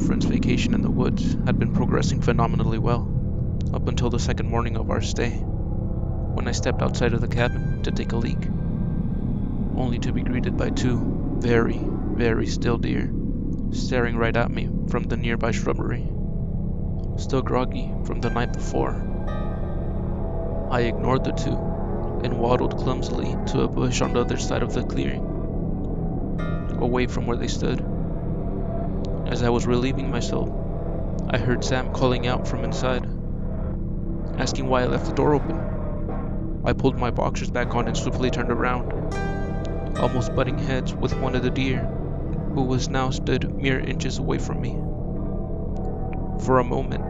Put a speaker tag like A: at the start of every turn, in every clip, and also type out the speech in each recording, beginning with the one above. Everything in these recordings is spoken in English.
A: girlfriend's vacation in the woods had been progressing phenomenally well, up until the second morning of our stay, when I stepped outside of the cabin to take a leak, only to be greeted by two very, very still deer staring right at me from the nearby shrubbery. Still groggy from the night before, I ignored the two and waddled clumsily to a bush on the other side of the clearing, away from where they stood. As I was relieving myself, I heard Sam calling out from inside, asking why I left the door open. I pulled my boxers back on and swiftly turned around, almost butting heads with one of the deer, who was now stood mere inches away from me. For a moment,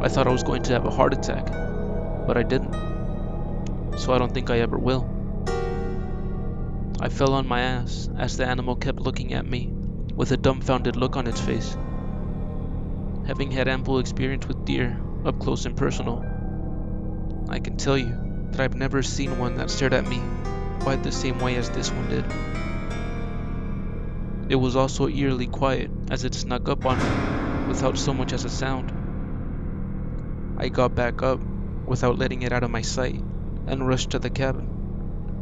A: I thought I was going to have a heart attack, but I didn't, so I don't think I ever will. I fell on my ass as the animal kept looking at me with a dumbfounded look on its face. Having had ample experience with deer up close and personal, I can tell you that I've never seen one that stared at me quite the same way as this one did. It was also eerily quiet as it snuck up on me without so much as a sound. I got back up without letting it out of my sight and rushed to the cabin,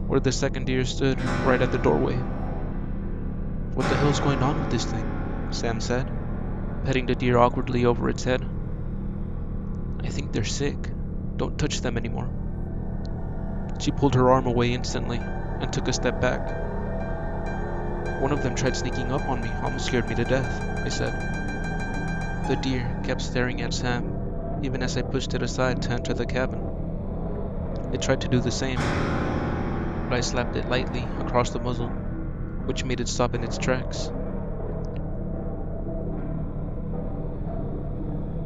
A: where the second deer stood right at the doorway. "What the hell's going on with this thing?" Sam said, petting the deer awkwardly over its head. "I think they're sick. Don't touch them anymore." She pulled her arm away instantly and took a step back. "One of them tried sneaking up on me, almost scared me to death," I said. The deer kept staring at Sam, even as I pushed it aside to enter the cabin. It tried to do the same, but I slapped it lightly across the muzzle, which made it stop in its tracks.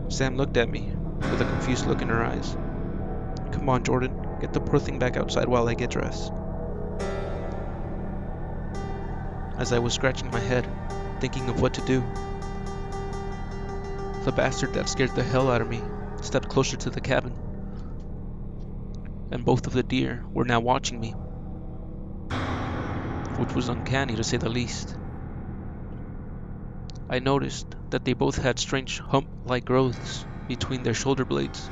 A: Sam looked at me with a confused look in her eyes. "Come on, Jordan, get the poor thing back outside while I get dressed." As I was scratching my head, thinking of what to do, the bastard that scared the hell out of me stepped closer to the cabin, and both of the deer were now watching me, which was uncanny to say the least. I noticed that they both had strange hump-like growths between their shoulder blades,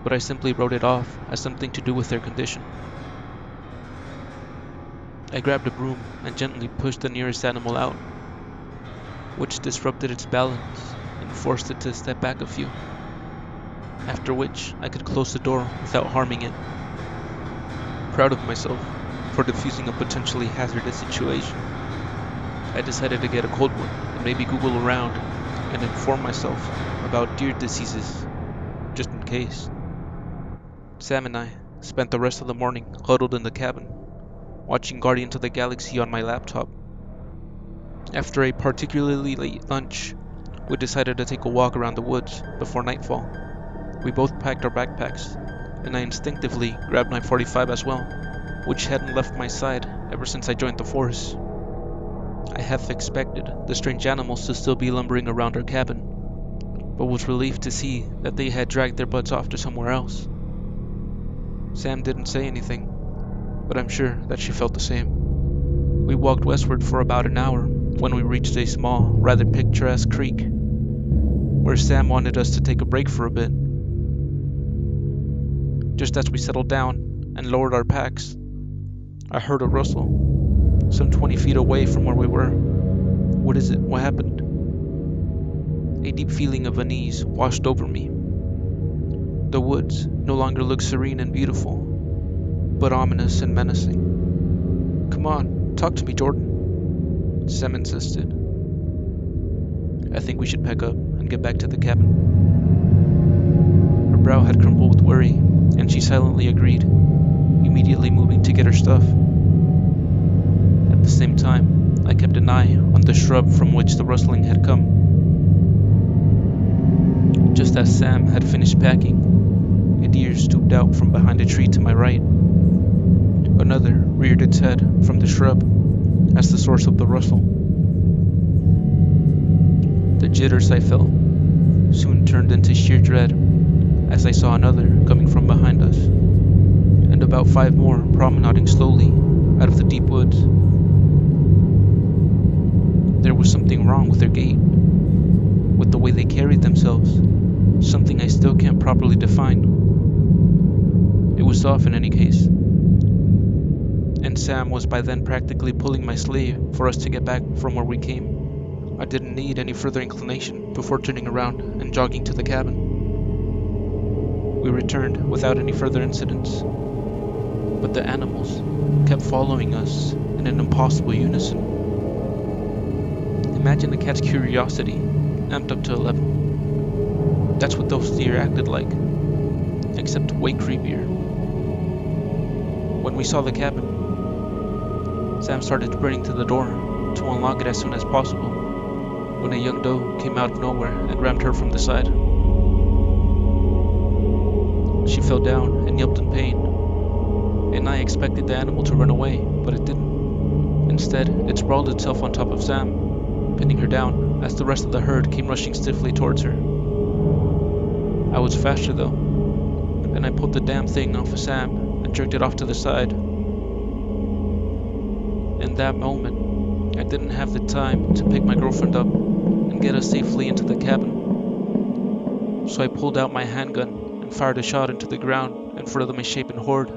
A: but I simply wrote it off as something to do with their condition. I grabbed a broom and gently pushed the nearest animal out, which disrupted its balance and forced it to step back a few, after which I could close the door without harming it. Proud of myself for defusing a potentially hazardous situation, I decided to get a cold one and maybe Google around and inform myself about deer diseases, just in case. Sam and I spent the rest of the morning huddled in the cabin, watching Guardians of the Galaxy on my laptop. After a particularly late lunch, we decided to take a walk around the woods before nightfall. We both packed our backpacks, and I instinctively grabbed my .45 as well, which hadn't left my side ever since I joined the force. I half expected the strange animals to still be lumbering around our cabin, but was relieved to see that they had dragged their butts off to somewhere else. Sam didn't say anything, but I'm sure that she felt the same. We walked westward for about an hour when we reached a small, rather picturesque creek, where Sam wanted us to take a break for a bit. Just as we settled down and lowered our packs, I heard a rustle, some 20 feet away from where we were. "What is it? What happened?" A deep feeling of unease washed over me. The woods no longer looked serene and beautiful, but ominous and menacing. "Come on, talk to me, Jordan," Sam insisted. "I think we should pack up and get back to the cabin." Her brow had crumpled with worry, and she silently agreed, immediately moving to get her stuff. At the same time, I kept an eye on the shrub from which the rustling had come. Just as Sam had finished packing, a deer stooped out from behind a tree to my right. Another reared its head from the shrub as the source of the rustle. The jitters I felt soon turned into sheer dread as I saw another coming from behind us, and about 5 more promenading slowly out of the deep woods. There was something wrong with their gait, with the way they carried themselves, something I still can't properly define. It was off in any case, and Sam was by then practically pulling my sleeve for us to get back from where we came. I didn't need any further inclination before turning around and jogging to the cabin. We returned without any further incidents, but the animals kept following us in an impossible unison. Imagine a cat's curiosity amped up to 11. That's what those deer acted like, except way creepier. When we saw the cabin, Sam started sprinting to the door to unlock it as soon as possible, when a young doe came out of nowhere and rammed her from the side. She fell down and yelped in pain, and I expected the animal to run away, but it didn't. Instead, it sprawled itself on top of Sam, pinning her down as the rest of the herd came rushing stiffly towards her. I was faster though, and I pulled the damn thing off of Sam and jerked it off to the side. In that moment, I didn't have the time to pick my girlfriend up and get us safely into the cabin, so I pulled out my handgun and fired a shot into the ground in front of the misshapen horde.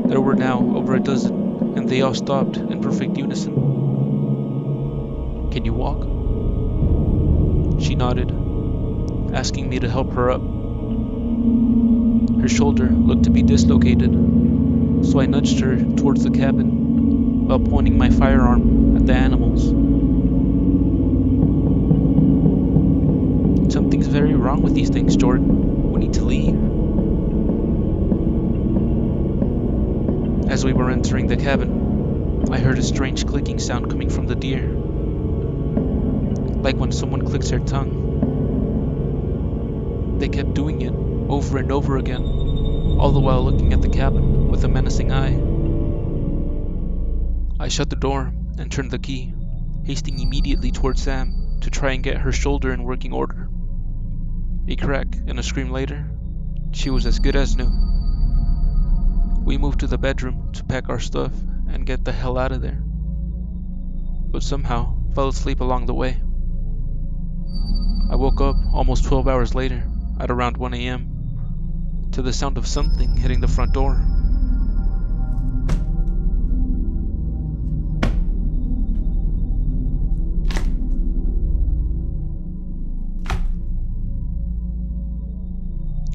A: There were now over a dozen, and they all stopped in perfect unison. "Can you walk?" She nodded, asking me to help her up. Her shoulder looked to be dislocated, so I nudged her towards the cabin while pointing my firearm at the animals. "Something's very wrong with these things, Jordan. We need to leave." As we were entering the cabin, I heard a strange clicking sound coming from the deer, like when someone clicks their tongue. They kept doing it over and over again, all the while looking at the cabin with a menacing eye. I shut the door and turned the key, hasting immediately towards Sam to try and get her shoulder in working order. A crack and a scream later, she was as good as new. We moved to the bedroom to pack our stuff and get the hell out of there, but somehow fell asleep along the way. I woke up almost 12 hours later at around 1 a.m. to the sound of something hitting the front door.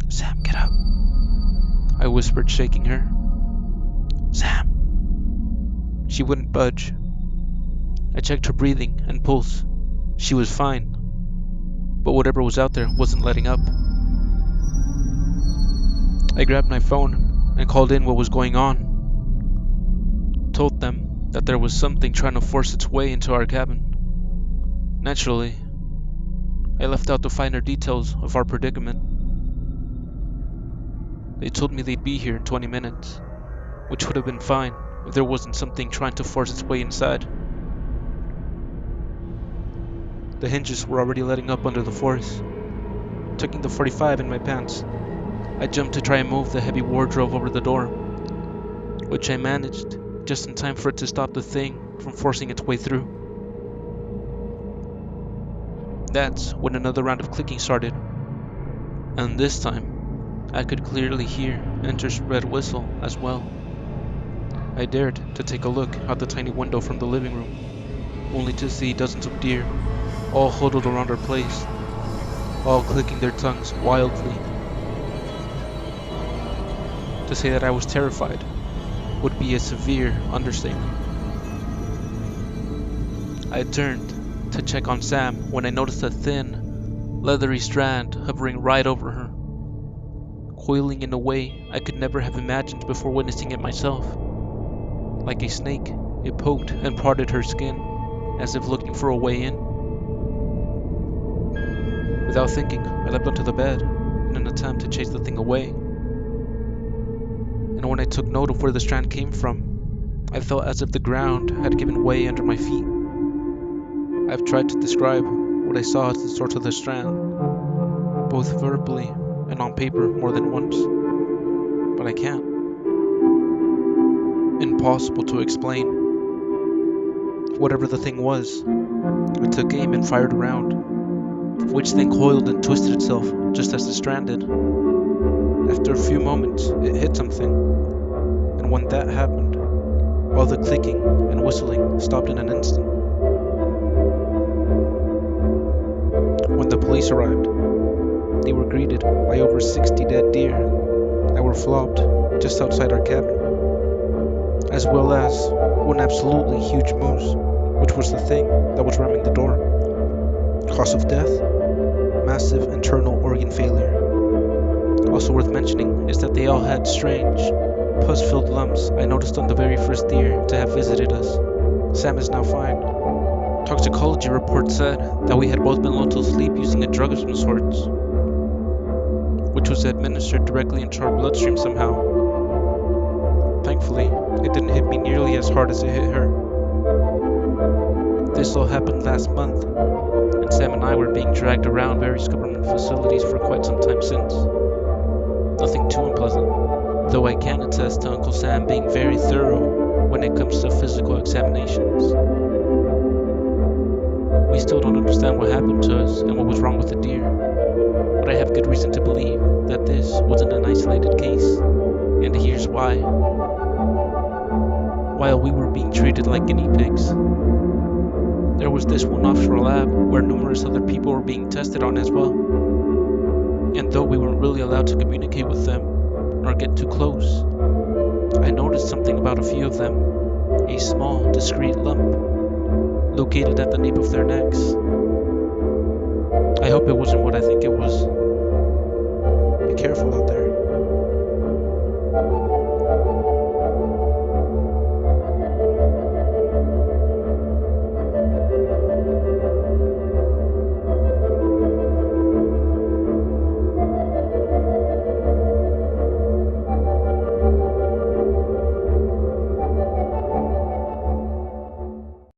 A: "Sam, get up," I whispered, shaking her. "Sam." She wouldn't budge. I checked her breathing and pulse. She was fine, but whatever was out there wasn't letting up. I grabbed my phone and called in what was going on. Told them that there was something trying to force its way into our cabin. Naturally, I left out the finer details of our predicament. They told me they'd be here in 20 minutes, which would have been fine if there wasn't something trying to force its way inside. The hinges were already letting up under the force. Tucking the .45 in my pants, I jumped to try and move the heavy wardrobe over the door, which I managed just in time for it to stop the thing from forcing its way through. That's when another round of clicking started, and this time I could clearly hear Enter's red whistle as well. I dared to take a look out the tiny window from the living room, only to see dozens of deer all huddled around our place, all clicking their tongues wildly. To say that I was terrified would be a severe understatement. I turned to check on Sam when I noticed a thin, leathery strand hovering right over her, coiling in a way I could never have imagined before witnessing it myself. Like a snake, it poked and prodded her skin, as if looking for a way in. Without thinking, I leapt onto the bed in an attempt to chase the thing away. And when I took note of where the strand came from, I felt as if the ground had given way under my feet. I've tried to describe what I saw as the source of the strand, both verbally and on paper more than once, but I can't. Impossible to explain. Whatever the thing was, I took aim and fired around, which then coiled and twisted itself just as the strand did. After a few moments, it hit something, and when that happened, all the clicking and whistling stopped in an instant. When the police arrived, they were greeted by over 60 dead deer that were flopped just outside our cabin, as well as one absolutely huge moose, which was the thing that was ramming the door. Cause of death? Massive internal organ failure. Also worth mentioning is that they all had strange, pus-filled lumps I noticed on the very first deer to have visited us. Sam is now fine. Toxicology report said that we had both been lulled to sleep using a drug of some sorts, which was administered directly into our bloodstream somehow. Thankfully, it didn't hit me nearly as hard as it hit her. This all happened last month, and Sam and I were being dragged around various government facilities for quite some time since. Nothing too unpleasant, though I can attest to Uncle Sam being very thorough when it comes to physical examinations. We still don't understand what happened to us and what was wrong with the deer, but I have good reason to believe that this wasn't an isolated case, and here's why. While we were being treated like guinea pigs, there was this one offshore lab where numerous other people were being tested on as well. And though we weren't really allowed to communicate with them or get too close, I noticed something about a few of them, a small, discreet lump located at the nape of their necks. I hope it wasn't what I think it was. Be careful out there.